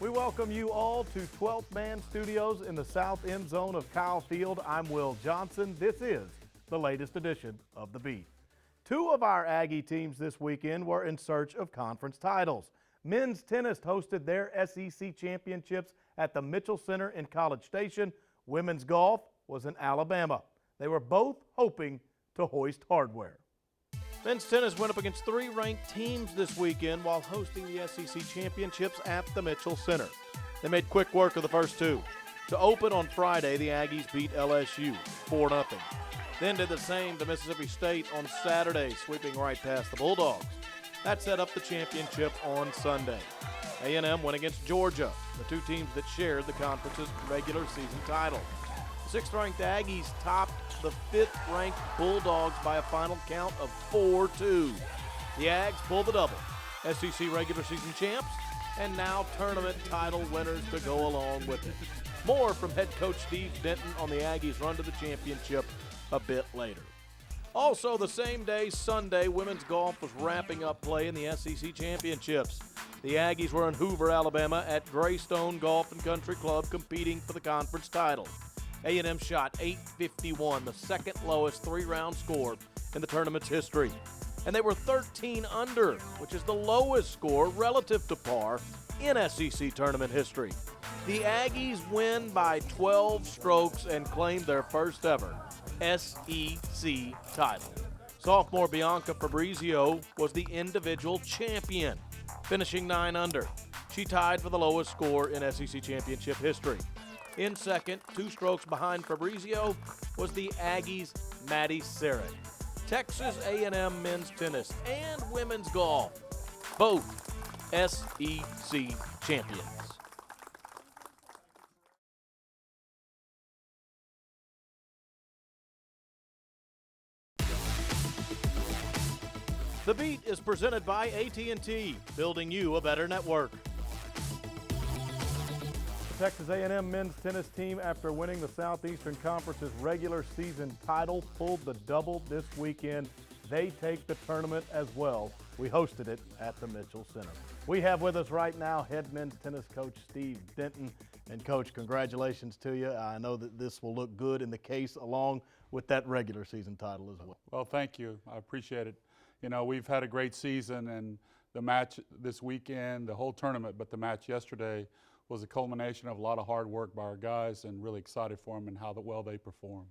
We welcome you all to 12th Man Studios in the south end zone of Kyle Field. I'm Will Johnson. This is the latest edition of The Beat. Two of our Aggie teams this weekend were in search of conference titles. Men's tennis hosted their SEC championships at the Mitchell Center in College Station. Women's golf was in Alabama. They were both hoping to hoist hardware. Men's tennis went up against three ranked teams this weekend while hosting the SEC championships at the Mitchell Center. They made quick work of the first two. To open on Friday, the Aggies beat LSU 4-0. Then did the same to Mississippi State on Saturday, sweeping right past the Bulldogs. That set up the championship on Sunday. A&M went against Georgia, the two teams that shared the conference's regular season title. The 6th-ranked Aggies topped the 5th-ranked Bulldogs by a final count of 4-2. The Ags pulled the double, SEC regular season champs, and now tournament title winners to go along with it. More from head coach Steve Denton on the Aggies' run to the championship a bit later. Also the same day, Sunday, women's golf was wrapping up play in the SEC championships. The Aggies were in Hoover, Alabama at Greystone Golf and Country Club competing for the conference title. A&M shot .851, the second lowest three-round score in the tournament's history. And they were 13 under, which is the lowest score relative to par in SEC tournament history. The Aggies win by 12 strokes and claim their first ever SEC title. Sophomore Bianca Fabrizio was the individual champion, finishing 9 under. She tied for the lowest score in SEC championship history. In second, 2 strokes behind Fabrizio, was the Aggies' Maddie Sarrett. Texas A&M men's tennis and women's golf, both SEC champions. The Beat is presented by AT&T, building you a better network. The Texas A&M men's tennis team, after winning the Southeastern Conference's regular season title, pulled the double this weekend. They take the tournament as well. We hosted it at the Mitchell Center. We have with us right now head men's tennis coach Steve Denton. And Coach, congratulations to you. I know that this will look good in the case along with that regular season title as well. Well, thank you. I appreciate it. You know, we've had a great season, and the match this weekend, the whole tournament, but the match yesterday was a culmination of a lot of hard work by our guys, and really excited for them and how well they performed.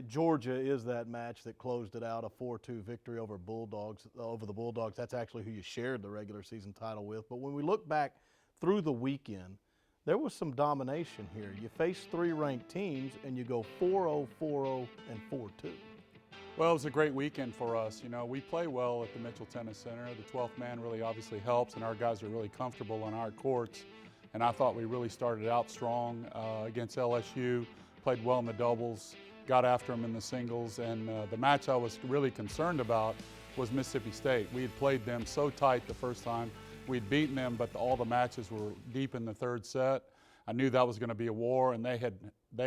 Georgia is that match that closed it out, a 4-2 victory over the Bulldogs. That's actually who you shared the regular season title with. But when we look back through the weekend, there was some domination here. You face 3 ranked teams, and you go 4-0, 4-0, and 4-2. Well, it was a great weekend for us. You know, we play well at the Mitchell Tennis Center. The 12th man really obviously helps, and our guys are really comfortable on our courts. And I thought we really started out strong against LSU, played well in the doubles, got after them in the singles. And the match I was really concerned about was Mississippi State. We had played them so tight the first time. We'd beaten them, but all the matches were deep in the 3rd set. I knew that was going to be a war, and they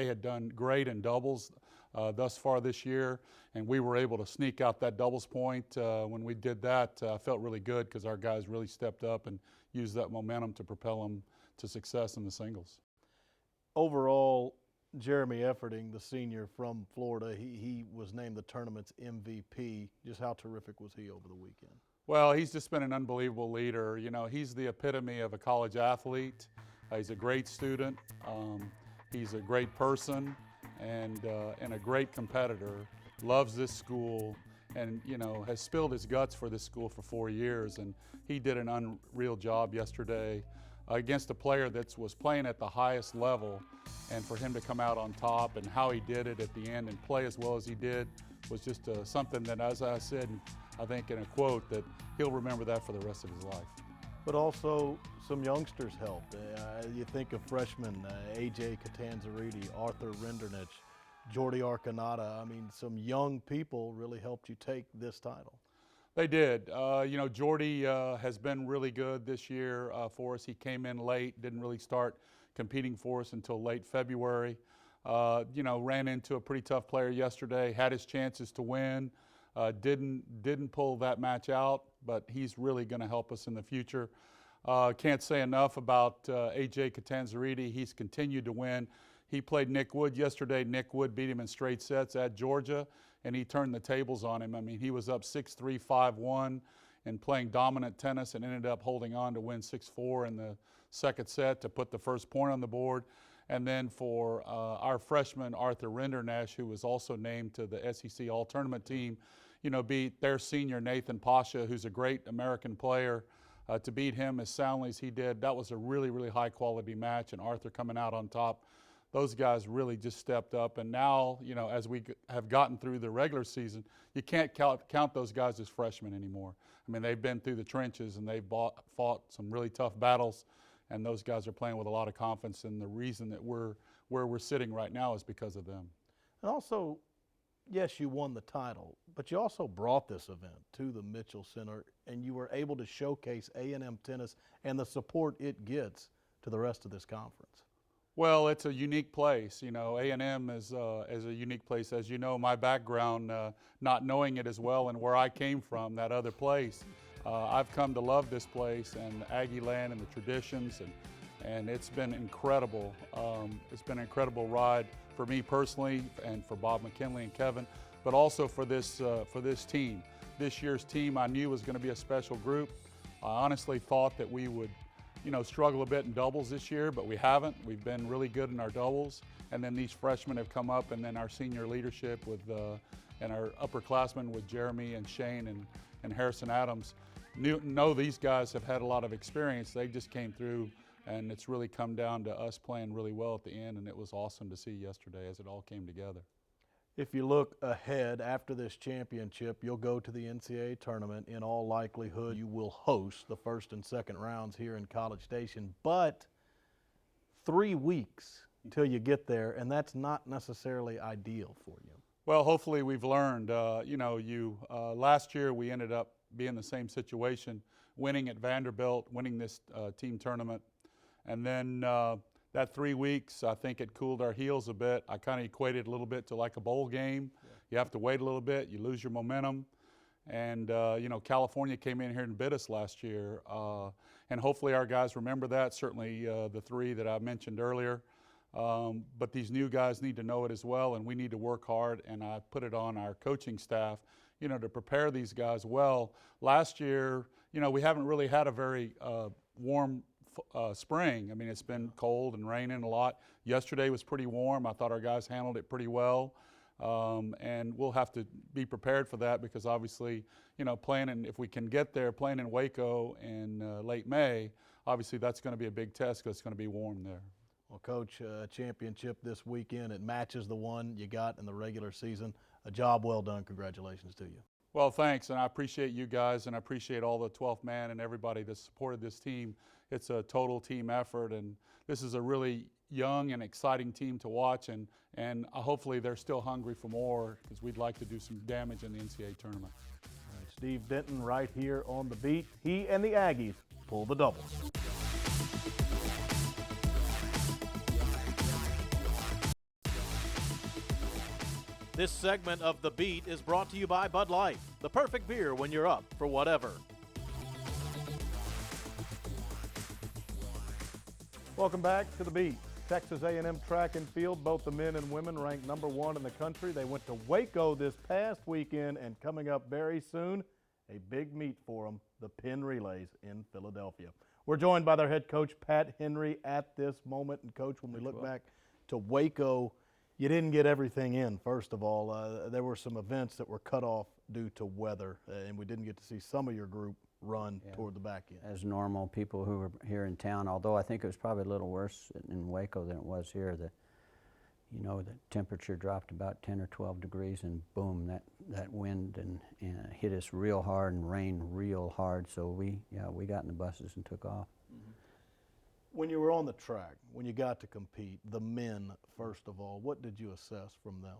had done great in doubles thus far this year, and we were able to sneak out that doubles point. When we did that, I felt really good because our guys really stepped up and used that momentum to propel them to success in the singles. Overall, Jeremy Efferding, the senior from Florida, he was named the tournament's MVP. Just how terrific was he over the weekend? Well, he's just been an unbelievable leader. You know, he's the epitome of a college athlete. He's a great student. He's a great person and a great competitor. Loves this school and, you know, has spilled his guts for this school for 4 years. And he did an unreal job yesterday against a player that was playing at the highest level, and for him to come out on top and how he did it at the end and play as well as he did was just something that, as I said, I think in a quote, that he'll remember that for the rest of his life. But also some youngsters helped. You think of freshmen, A.J. Catanzariti, Arthur Rendernich, Jordy Arcanata. I mean, some young people really helped you take this title. They did. You know, Jordy has been really good this year for us. He came in late, didn't really start competing for us until late February. You know, ran into a pretty tough player yesterday, had his chances to win, didn't pull that match out, but he's really going to help us in the future. Can't say enough about A.J. Catanzariti. He's continued to win. He played Nick Wood yesterday. Nick Wood beat him in straight sets at Georgia, and he turned the tables on him. I mean, he was up 6-3, 5-1 and playing dominant tennis and ended up holding on to win 6-4 in the second set to put the first point on the board. And then for our freshman Arthur Rinderknecht, who was also named to the SEC All-Tournament team, you know, beat their senior Nathan Pasha, who's a great American player. To beat him as soundly as he did, that was a really, really high-quality match, and Arthur coming out on top. Those guys really just stepped up, and now, you know, as we have gotten through the regular season, you can't count those guys as freshmen anymore. I mean, they've been through the trenches, and they've fought some really tough battles, and those guys are playing with a lot of confidence, and the reason that we're where we're sitting right now is because of them. And also, yes, you won the title, but you also brought this event to the Mitchell Center, and you were able to showcase A&M tennis and the support it gets to the rest of this conference. Well, it's a unique place. You know, A&M is a unique place. As you know, my background, not knowing it as well and where I came from, that other place, I've come to love this place and Aggie land and the traditions, and it's been incredible. It's been an incredible ride for me personally and for Bob McKinley and Kevin, but also for this team. This year's team I knew was going to be a special group. I honestly thought that we would, you know, struggle a bit in doubles this year, but we haven't. We've been really good in our doubles, and then these freshmen have come up, and then our senior leadership with and our upperclassmen with Jeremy and Shane and Harrison Adams. Know these guys have had a lot of experience. They just came through, and it's really come down to us playing really well at the end, and it was awesome to see yesterday as it all came together. If you look ahead after this championship, you'll go to the NCAA tournament. In all likelihood, you will host the first and second rounds here in College Station, but 3 weeks until you get there, and that's not necessarily ideal for you. Well, hopefully we've learned. You know, last year we ended up being in the same situation, winning at Vanderbilt, winning this team tournament, and then that 3 weeks, I think it cooled our heels a bit. I kind of equated a little bit to like a bowl game. Yeah. You have to wait a little bit, you lose your momentum. And, you know, California came in here and bit us last year. And hopefully our guys remember that, certainly the three that I mentioned earlier. But these new guys need to know it as well, and we need to work hard. And I put it on our coaching staff, you know, to prepare these guys well. Last year, you know, we haven't really had a very warm spring. I mean, it's been cold and raining a lot. Yesterday was pretty warm. I thought our guys handled it pretty well. And we'll have to be prepared for that because obviously, you know, if we can get there, playing in Waco in late May, obviously that's going to be a big test because it's going to be warm there. Well, Coach, championship this weekend, it matches the one you got in the regular season. A job well done. Congratulations to you. Well, thanks, and I appreciate you guys, and I appreciate all the 12th man and everybody that supported this team. It's a total team effort, and this is a really young and exciting team to watch, and hopefully they're still hungry for more because we'd like to do some damage in the NCAA tournament. All right, Steve Denton right here on the beat. He and the Aggies pull the doubles. This segment of The Beat is brought to you by Bud Light, the perfect beer when you're up for whatever. Welcome back to The Beat. Texas A&M track and field, both the men and women ranked #1 in the country. They went to Waco this past weekend, and coming up very soon, a big meet for them, the Penn Relays in Philadelphia. We're joined by their head coach, Pat Henry, at this moment. And Coach, when we look back to Waco, you didn't get everything in, first of all. There were some events that were cut off due to weather, and we didn't get to see some of your group run toward the back end. As normal, people who were here in town, although I think it was probably a little worse in Waco than it was here. You know, the temperature dropped about 10 or 12 degrees, and boom, that wind and hit us real hard and rained real hard. So we got in the buses and took off. Mm-hmm. When you were on the track, when you got to compete, the men, first of all, what did you assess from them?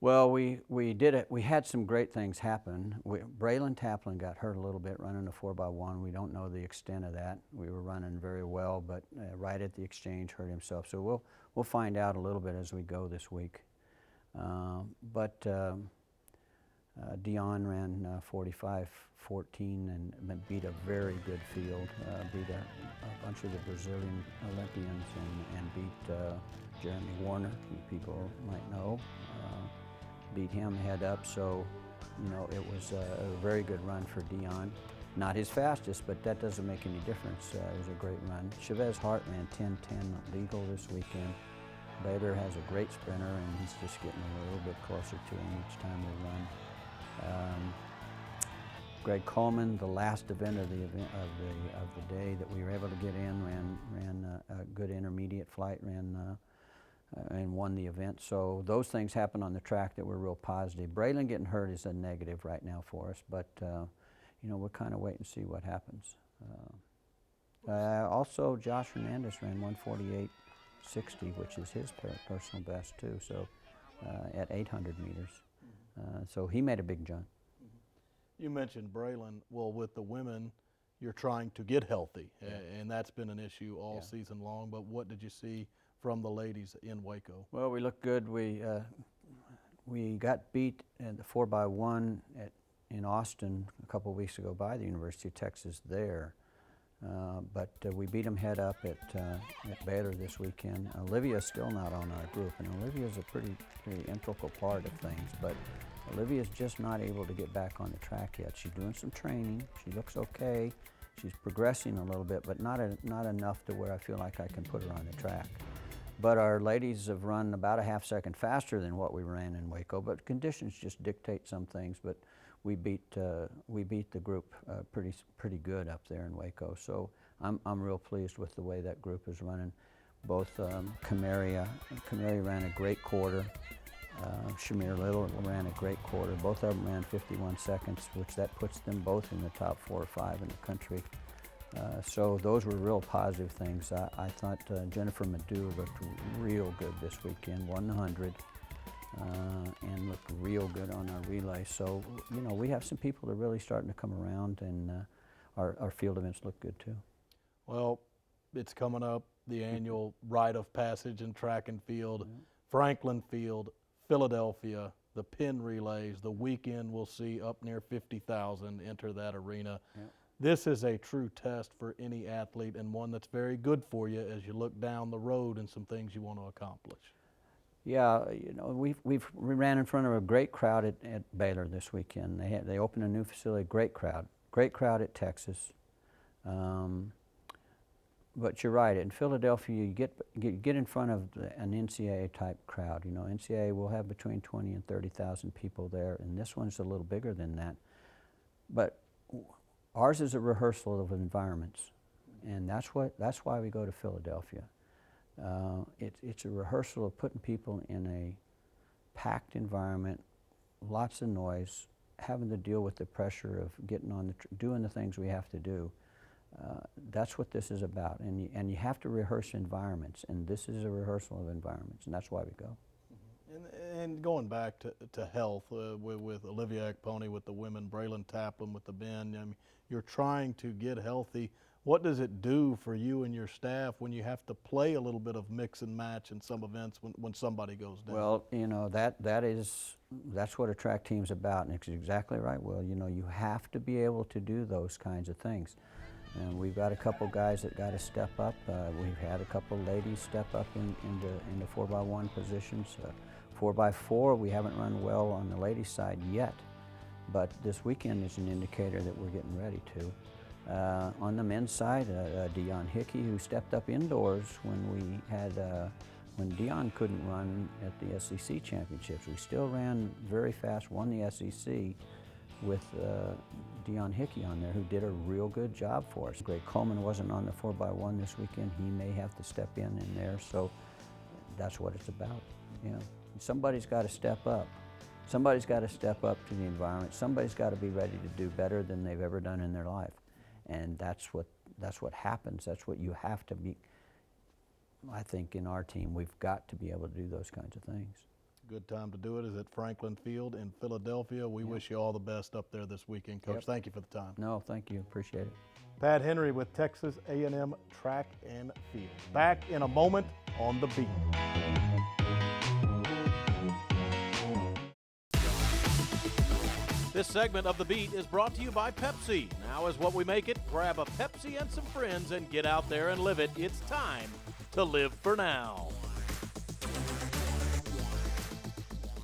Well, we did it. We had some great things happen. Braylon Taplin got hurt a little bit running a 4x1. We don't know the extent of that. We were running very well, but right at the exchange hurt himself. So we'll find out a little bit as we go this week. Dion ran 45-14 and beat a very good field, beat a bunch of the Brazilian Olympians and beat Jeremy Warner, who people might know, beat him head up. So, you know, it was a very good run for Dion. Not his fastest, but that doesn't make any difference. It was a great run. Chavez Hart ran 10-10 legal this weekend. Bader has a great sprinter, and he's just getting a little bit closer to him each time we run. Greg Coleman, the last event of the day that we were able to get in, ran a good intermediate flight, and won the event. So those things happen on the track that were real positive. Braylon getting hurt is a negative right now for us, but you know, we'll kind of wait and see what happens. Also, Josh Hernandez ran 148.60, which is his personal best too. So at 800 meters. So he made a big jump. You mentioned Braylon. Well, with the women, you're trying to get healthy, and that's been an issue all season long. But what did you see from the ladies in Waco? Well, we looked good. We got beat in the 4x1 in Austin a couple of weeks ago by the University of Texas there. But we beat them head up at Baylor this weekend. Olivia's still not on our group, and Olivia's a pretty integral part of things, but Olivia's just not able to get back on the track yet. She's doing some training. She looks okay. She's progressing a little bit, but not enough to where I feel like I can put her on the track. But our ladies have run about a half second faster than what we ran in Waco, but conditions just dictate some things. But we beat the group pretty good up there in Waco. So I'm real pleased with the way that group is running. Both Camaria ran a great quarter. Shamir Little ran a great quarter. Both of them ran 51 seconds, which that puts them both in the top 4 or 5 in the country. So those were real positive things. I thought Jennifer Madu looked real good this weekend, won the 100, and looked real good on our relay. So, you know, we have some people that are really starting to come around, and our field events look good too. Well, it's coming up, the annual rite of passage in track and field, Franklin Field, Philadelphia, the Penn Relays. The weekend we'll see up near 50,000 enter that arena. Yep. This is a true test for any athlete, and one that's very good for you as you look down the road and some things you want to accomplish. Yeah, you know, we ran in front of a great crowd at Baylor this weekend. They opened a new facility, great crowd at Texas. But you're right. In Philadelphia, you get in front of an NCAA type crowd. You know, NCAA will have between 20 and 30,000 people there, and this one's a little bigger than that. But ours is a rehearsal of environments, and that's why we go to Philadelphia. It's a rehearsal of putting people in a packed environment, lots of noise, having to deal with the pressure of getting on doing the things we have to do. That's what this is about, and you have to rehearse environments, and this is a rehearsal of environments, and that's why we go. And going back to health, with Olivia Ekponi with the women, Braylon Taplin with the men, I mean, you're trying to get healthy. What does it do for you and your staff when you have to play a little bit of mix and match in some events when somebody goes down? Well, you know, that's what a track team's about, and it's exactly right, Will. You know, you have to be able to do those kinds of things. And we've got a couple guys that got to step up. We've had a couple ladies step up into 4x1 positions. 4x4, we haven't run well on the ladies' side yet, but this weekend is an indicator that we're getting ready to. On the men's side, Dion Hickey, who stepped up indoors when Dion couldn't run at the SEC championships. We still ran very fast, won the SEC with Dion Hickey on there, who did a real good job for us. Greg Coleman wasn't on the 4x1 this weekend. He may have to step in there, so that's what it's about. You know, somebody's got to step up. Somebody's got to step up to the environment. Somebody's got to be ready to do better than they've ever done in their life, and that's what happens. That's what you have to be. I think in our team, we've got to be able to do those kinds of things. Good time to do it is at Franklin Field in Philadelphia. We wish you all the best up there this weekend, Coach. Yep. Thank you for the time. No, thank you. Appreciate it. Pat Henry with Texas A&M Track and Field. Back in a moment on The Beat. This segment of The Beat is brought to you by Pepsi. Now is what we make it. Grab a Pepsi and some friends and get out there and live it. It's time to live for now.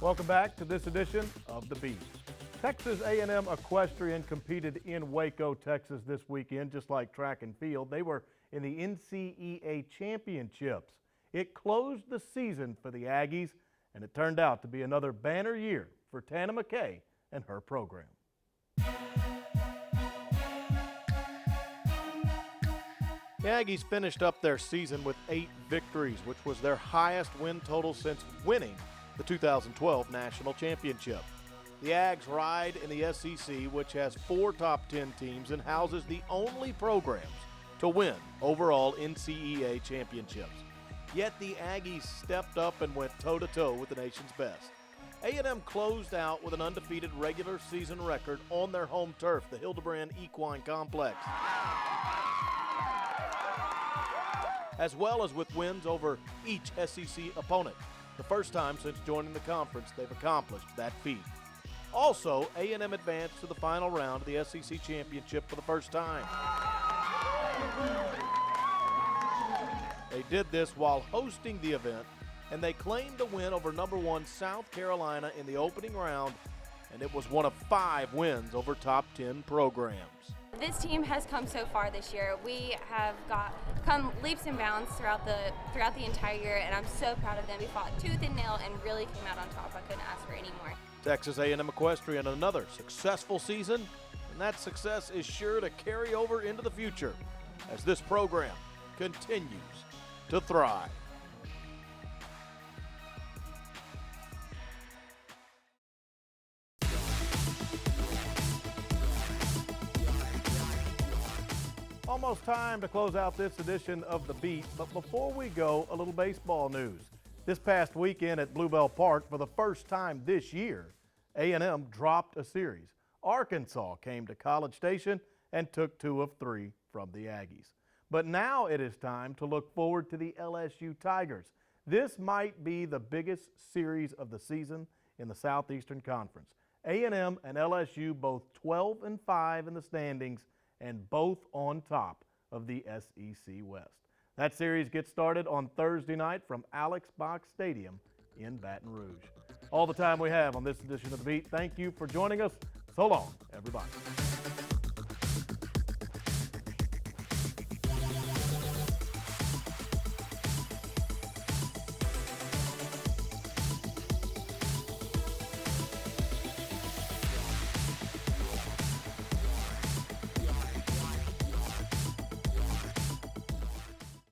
Welcome back to this edition of The Beat. Texas A&M Equestrian competed in Waco, Texas this weekend, just like track and field. They were in the NCEA Championships. It closed the season for the Aggies, and it turned out to be another banner year for Tana McKay and her program. The Aggies finished up their season with 8 victories, which was their highest win total since winning the 2012 National Championship. The Ags ride in the SEC, which has 4 top 10 teams and houses the only programs to win overall NCEA championships. Yet the Aggies stepped up and went toe-to-toe with the nation's best. A&M closed out with an undefeated regular season record on their home turf, the Hildebrand Equine Complex, as well as with wins over each SEC opponent. The first time since joining the conference they've accomplished that feat. Also, A&M advanced to the final round of the SEC Championship for the first time. They did this while hosting the event, and they claimed a win over number 1 South Carolina in the opening round, and it was one of 5 wins over top 10 programs. This team has come so far this year. We have come leaps and bounds throughout the entire year, and I'm so proud of them. We fought tooth and nail and really came out on top. I couldn't ask for any more. Texas A&M Equestrian, another successful season, and that success is sure to carry over into the future as this program continues to thrive. Almost time to close out this edition of The Beat, but before we go, a little baseball news. This past weekend at Bluebell Park, for the first time this year, A&M dropped a series. Arkansas came to College Station and took 2 of 3 from the Aggies. But now it is time to look forward to the LSU Tigers. This might be the biggest series of the season in the Southeastern Conference. A&M and LSU both 12-5 in the standings and both on top of the SEC West. That series gets started on Thursday night from Alex Box Stadium in Baton Rouge. All the time we have on this edition of The Beat. Thank you for joining us. So long, everybody.